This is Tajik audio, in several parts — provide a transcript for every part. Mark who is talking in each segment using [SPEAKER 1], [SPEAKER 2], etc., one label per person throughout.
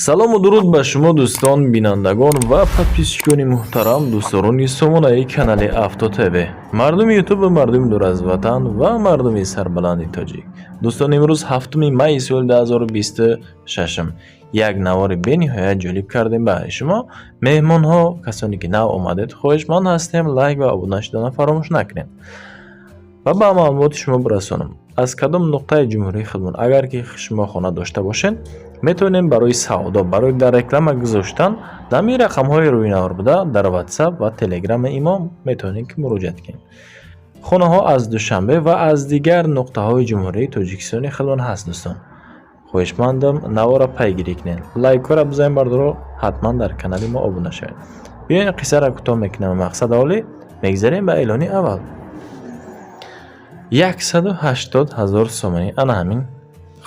[SPEAKER 1] салому дуруд ба шумо дӯстон бинандагон ва подписчикони муҳтарам, дӯстдорони сомонаи канали Авто ТВ, мардуми ютуб, мардуми дур аз ватан ва мардуми сарбаланди тоҷик. дӯстон, имрӯз 7 майи соли 2026 як навори бениҳоят ҷолиб кардем барои шумо. меҳмонҳо, касоне ки нав омадед, хоҳишманд ҳастем лайк ва обуна шудана фаромӯш накунед. ва ба маълумоти шумо бирасонам, аз кадом нуқтаи ҷумҳурии худмон агар ки шумо хона дошта бошед, метавонем барои савдо, барои дар реклама гузоштан дами рақамҳои рӯйнавор буда дар WhatsApp ва Telegram имом метавонем ки муроҷиат кунем. хонаҳо аз Душанбе ва аз дигар нуқтаҳои ҷумҳурии Тоҷикистони худмон ҳаст. дӯстон, хоҳишмандам навора пайгирӣ кунед, лайкора бизанед, бардоро ҳатман дар канали мо обуна шавед. биёед қиссаро кӯтоҳ мекунем. мақсад олӣ, мегзарем ба эълони аввал. 180,000 сомонӣ ана ҳамин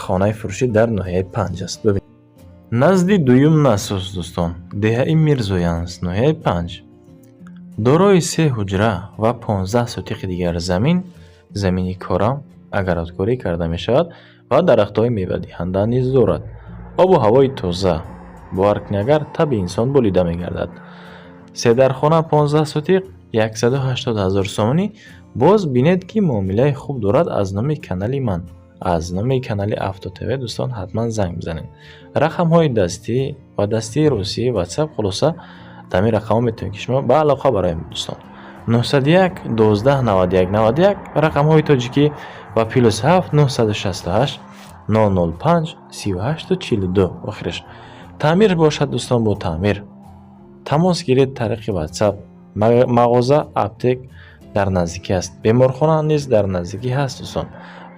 [SPEAKER 1] хонаи фурӯшӣ дар ноҳияи Панҷ аст. бибинед, назди дуюм насос, дӯстон, деҳаи Мирзоянс, ноҳияи Панҷ, дорои 3 ҳуҷра ва 15 сотиқи дигар замини корам агароткорӣ карда мешавад ва дарахтҳои мевадиҳанда низ дорад. обу ҳавои тоза, боваркунагар таби инсон болида мегардад. седархона 15 сотиқ 180,000 сомонӣ. боз бинед ки муомилаи хуб дорад. аз номи канали ман, аз номи канали Авто ТВ дӯстон ҳатман занг бизанед. рақамҳои дастӣ ва дастии ростии WhatsApp, хулоса дами рақамҳо метавонед ки шумо ба алоқа бароем дӯстон 901 12 91 91 рақамҳои тоҷикӣ ва +7 968 005 38 42. охираш таъмир бошад дӯстон, бо таъмир тамос гиред тариқи WhatsApp. мағоза аптек дар наздикӣ аст, беморхона низ дар наздикӣ ҳаст. дӯстон,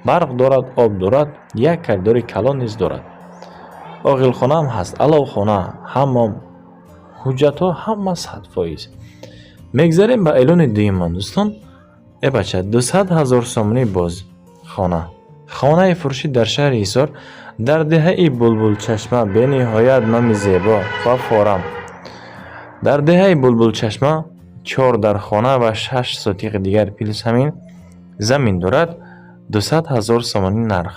[SPEAKER 1] барқ дорад, об дорад, як коридори калон низ дорад. оғилхонаам ҳаст, аловхона, ҳаммом, ҳуҷҷатҳо ҳама 100%. мегзарем ба эълони дуюмон. дӯстон, бача 200,000 сомонӣ боз хонаи фурӯшӣ дар шаҳри Ҳисор, дар деҳаи Булбулчашма, бениҳоят номи зебо ва форам. дар деҳаи Булбулчашма 4 дархона ва 6 сотиқи дигар плюс ҳамин замин дорад. 200,000 сомонӣ нарх.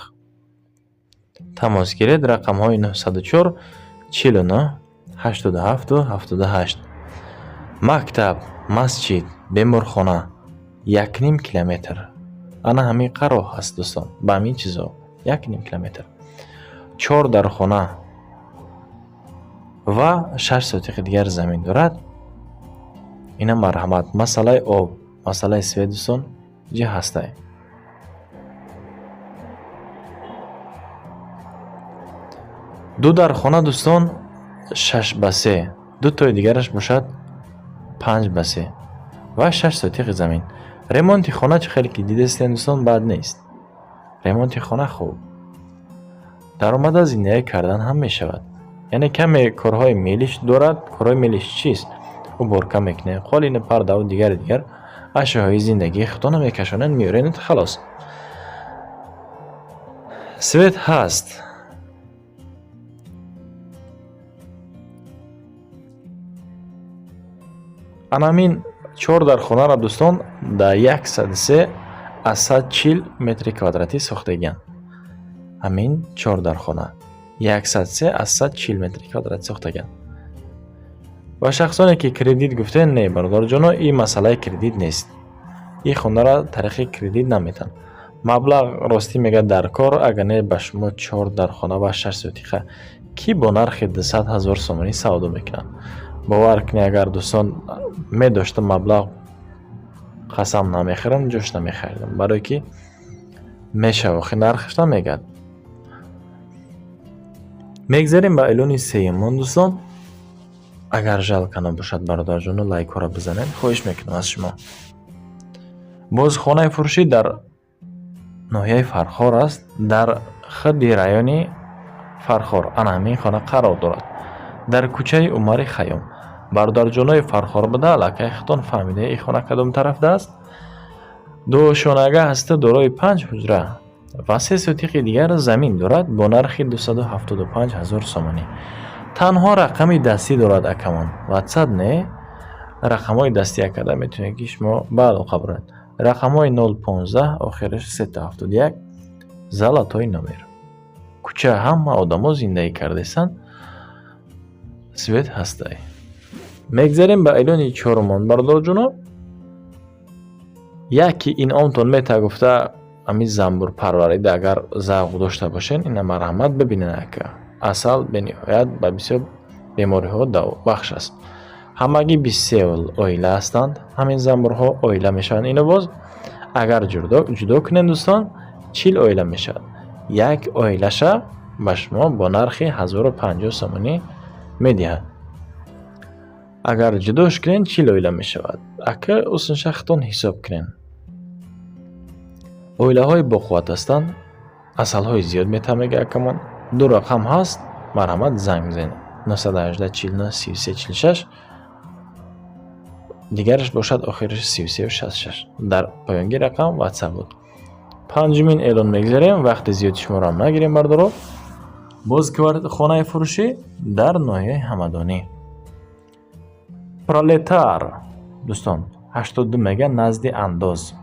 [SPEAKER 1] тамос гиред рақамҳои 904 49 87 78. мактаб, масҷид, беморхона 1,5 километр. ана ҳамин қароҳ ҳаст дӯстон, ба ҳамин чизо 1,5 километр. 4 дархона ва 6 сотиқи дигар замин дорад. ина марҳамат, масъалаи об, масъалаи свет дӯстон ҷи ҳастай. ду дархона дӯстон 6x3, дутои дигараш бошад 5x3 ва 6 сотиқи замин. ремонти хона чӣ хеле ки дидестен дӯстон, бад нест. ремонти хона хуб, даромада зиндаӣ кардан ҳам мешавад. яъне каме корҳои мелиш дорад. корҳои мелиш чист? уборка мекунед, қолини пардаву дигар ашёҳои зиндагии худона мекашонед, меоренед, халос. свет ҳаст. анамин 4 дархонаро дӯстон дар 103 аз 140 метри квадратӣ сохтагиян. ҳамин 4 дархона 103 аз 140 метри квадратӣ сохтагиян. ва шахсоне ки кредит гуфтен, не бародарҷоно, ин масъалаи кредит нест. ин хонаро тариқи кредит наметан. маблағ ростӣ мегӯяд дар кор, агар не ба шумо 4 дархона ва 6 сотиқа ки бо нархи 200,000 сомонӣ савдо мекунад. бовар кунед, агар дӯстон медоштам маблағ, қасам намехӯрам, ҷош намехаридам, барое ки мешавохи нархаш намегӯяд. мегзарем ба эълони сеюмон. дӯстон, агар жалкана бошад, бародарҷоно, лайкора бизанед, хоҳиш мекунам аз шумо. боз хонаи фурӯшӣ дар ноҳияи Фархор аст, дар хидди райони Фархор. ана ҳамин хона қарор дорад дар кӯчаи Умари Хаём. бародарҷонои Фархор буда аллакай хитон фаҳмида ин хона кадом тарафда аст. душонагаҳ ҳаста, дорои 5 ҳуҷра ва 3 сотиқи дигар замин дорад, бо нархи 275,000 сомонӣ. танҳо рақами дастӣ дорад акамон. WhatsApp не, рақамҳои дастӣ акада метавонед ки шумо ба алоқа баред. рақамҳои 015 охираш 371 Золотой номер. кӯча ҳама одамо зиндаӣ кардесанд свет ҳастай. Мегзарем ба эълони чорумон бардорҷуно. Яки инъомтон мета гуфта ами замбур парварида агар завқ дошта бошен ина марҳамат бибинен ака. Асал бениҳоят ба бисёр бемориҳо давобахш аст. Ҳамагӣ 23 оила ҳастанд. Ҳамин замбурҳо оила мешаванд. Ину боз агар ҷудо кунем дӯстон 40 оила мешавад. Як оилаша ба шумо бо нархи 1050 сомонӣ медиҳад. Агар ҷудош кунен 40 оила мешавад. Ака усуншахтон ҳисоб кунен. Оилаҳои боқувват ҳастанд. Асалҳои зиёд метамега акамон. Ду рақам ҳаст. Марҳамат занг бизанед. 918 49 33 46. Дигараш бошад охираш 33 66. Дар поёнги рақам WhatsApp буд. Панҷумин эълон мегзарем. Вақти зиёди шуморо нагирем бардоро. Боз хонаи фурӯшӣ дар ноҳияи Ҳамадонӣ. Пролетар дӯстон 82 мега назди Андоз.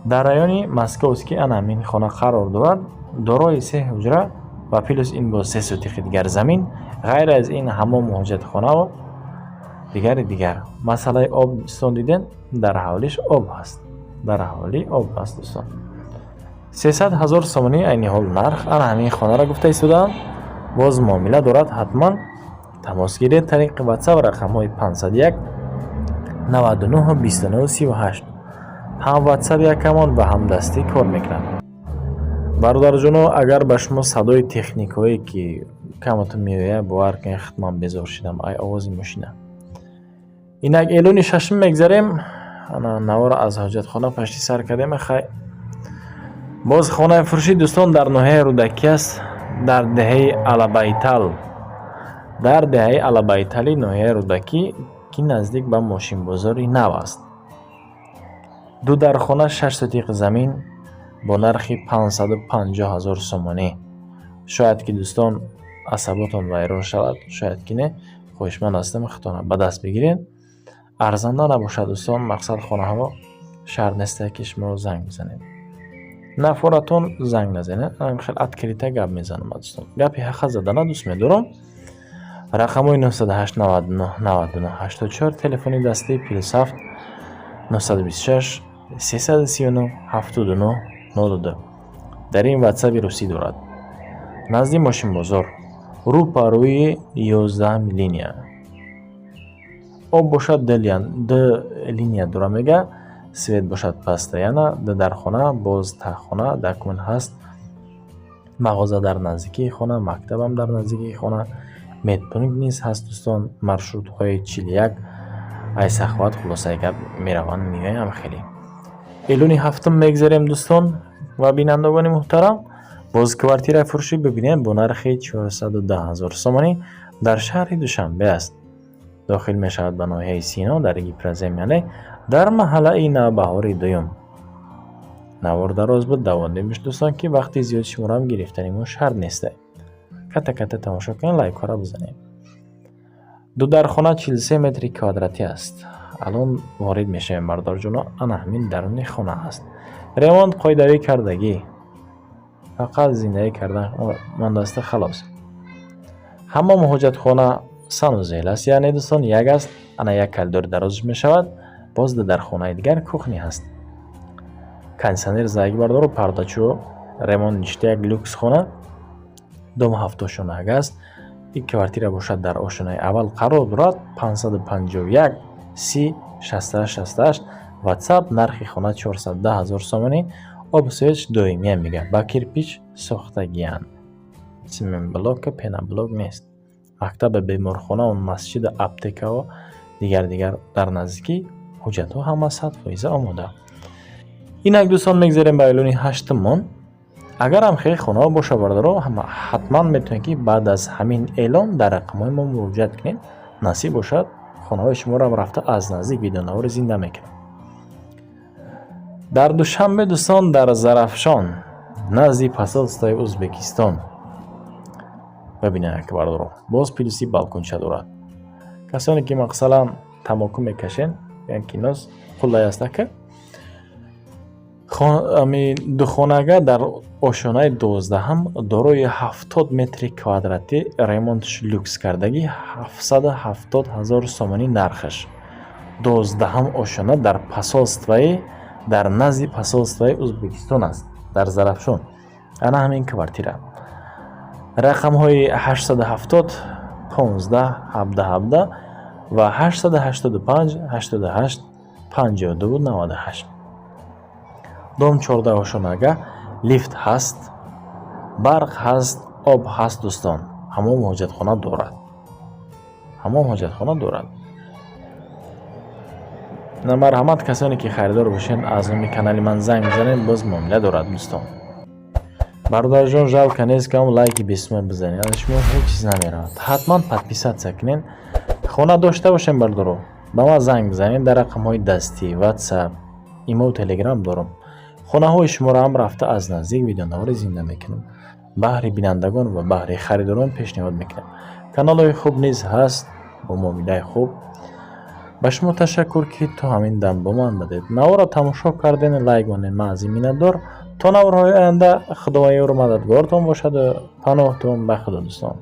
[SPEAKER 1] Дар райони Московст ки ана ҳамин хона қарор дорад. Дорои 3 ҳуҷра ва плюс ин бо 3 сотихи дигар замин. Ғайр аз ин ҳамом ҳоҷатхона ва дигар. Масъалаи об дӯстон диден дар ҳавлиш об ҳаст. Дар ҳавли об ҳаст дӯстон. 300 000 сомонӣ айни ҳол нарх ана ҳамин хонара гуфта истодаам. Боз муомила дорад. ҳатман тамос гиред тариқи WhatsApp рақамҳои 501 99 29 38. ҳам WhatsApp якамон ва ҳам дастӣ кор мекунад. Бародарҷоно, агар ба шумо садои техникое ки каматон меояд бовар кунед хатман безор шудам. Ай овози мошина. Инак эълони шашм мегзарем. ана навора аз ҳоҷатхона пашти сар кардем. хай боз хонаи фурӯшӣ дӯстон дар ноҳияи Рӯдакӣ аст. Дар деҳаи Алабайтал. Дар деҳаи Алабайтали ноҳияи Рӯдакӣ ки наздик ба мошинбозори нав аст. ду дархона 6 сотиқи замин бо нархи 550 000 сомонӣ. Шояд ки дӯстон асаботон вайрон шавад, шояд ки не. хоҳишманд ҳастам хатона ба даст бигиред. арзанда набошад дӯстон. мақсад хонаҳо шарт нест ки шумо занг бизанед. нафоратон занг назанед. хеле открита гап мезанам дӯстон. гапи ҳақа задана дӯст медорам. рақамҳои 908 99 99 84 телефони дастии +7 926 339 79 02. дар ин WhatsApp русӣ дорад. назди мошинбозор. рӯпарӯи 11 линия. об бошад ду линия дора мега. свет бошад пастаяна. дар хона боз таххона дакмон ҳаст. мағоза дар наздикии хона. мактабам дар наздикии хона. медпункт низ ҳаст дӯстон. маршрутҳои 41 айсахват хулосаи гап мераванд меоям хеле. эълони ҳафтум мегзарем дӯстон ва бинандагони муҳтарам. боз квартираи фурӯшӣ бибинем бо нархи 410 000 сомонӣ дар шаҳри Душанбе аст. дохил мешавад ба ноҳияи Сино дар Гипраземяне дар маҳаллаи Навбаҳори дуюм. навор дароз буд даводемиш дӯстон ки вақти зиёд шуморам гирифтани мо шарт нестай. ката тамошо кунед, лайкора бизанед. ду дархона 43 метри квадратӣ аст. алон ворид мешавем бардорҷоно. ана ҳамин даруни хона аст. ремонт қоидавӣ кардагӣ. фақат зиндаӣ кардан мондаста халос. ҳамом ҳоҷатхона санузел аст. яъне дӯстон як аст. ана як коридор дарозиш мешавад. боз дар хонаи дигар кухня ҳаст. кондитсионер зайги бардору пардачу ремонт ништа як люкс хона. дом 7 ошонаҳга аст. ин квартира бошад дар ошонаи аввал қарор дорад. 551 30 68 68. WhatsApp нархи хона 410 000 сомонӣ. обсвеч доимия мега. ба кирпич сохтагиян. симин блока пеноблок нест. мактаба беморхона ва масҷида аптека ва дигар дар наздикӣ ҳуҷҷатҳо ҳама 100% омода. инак дӯстон мегзарем ба эълони 8-мон. агар ҳам хеле хонаҳо боша бардоро ҳатман метавонед ки баъд аз ҳамин эълон дар рақамҳои мо муроҷиат кунед. насиб бошад хонаҳои шуморо рафта аз наздик видеонавори зинда мекунам. дар Душанбе дӯстон дар Зарафшон назди посолствои Ӯзбекистон. бибинед ки бардоро боз плюси балконча дорад. касоне ки мақсалан тамоку мекашен ки ноз қулай аст ака. духонага дар ошонаи 12 дорои 70 метри квадратӣ, ремонтш люкс кардагӣ 770 000 сомонӣ нархаш. 12 ошона дар посолствои, дар назди посолствои Узбекистон аст, дар Зарафшон. Ана ҳамин квартира. Рақамҳои 870 15 17 17 ва 885 88 52 98. дом 14 ошонага, лифт ҳаст, барқ ҳаст, об ҳаст дӯстон. ҳамон ҳоҷатхона дорад. ҳамон ҳоҷатхона дорад. на марҳамат, касоне ки харидор бошен аз номи канали ман занг бизанед, боз муомила дорад дӯстон. бародарҷон, жалко нест ки ҳам лайки бесумар бизанед, аз шумо ҳеҷ чиз намеравад. ҳатман подписатсия кунед. хона дошта бошем бардоро, ба ман занг бизанед дар рақамҳои дастӣ, ватсап, имо, телеграм дорам. хонаҳои шуморо ҳам рафта аз наздик видеонаварӣ зинда мекунам. баҳри бинандагон ва баҳри харидорон пешниҳод мекунам. каналҳои хуб низ ҳаст бо муомилаи хуб. ба шумо ташаккур ки то ҳамин дам бо ман будед. наворо тамошо карден, лайк монед. ман аз ин миннатдор. то наврҳои оянда, худои ёру мададгортон бошаду паноҳтон ба худо дӯстон.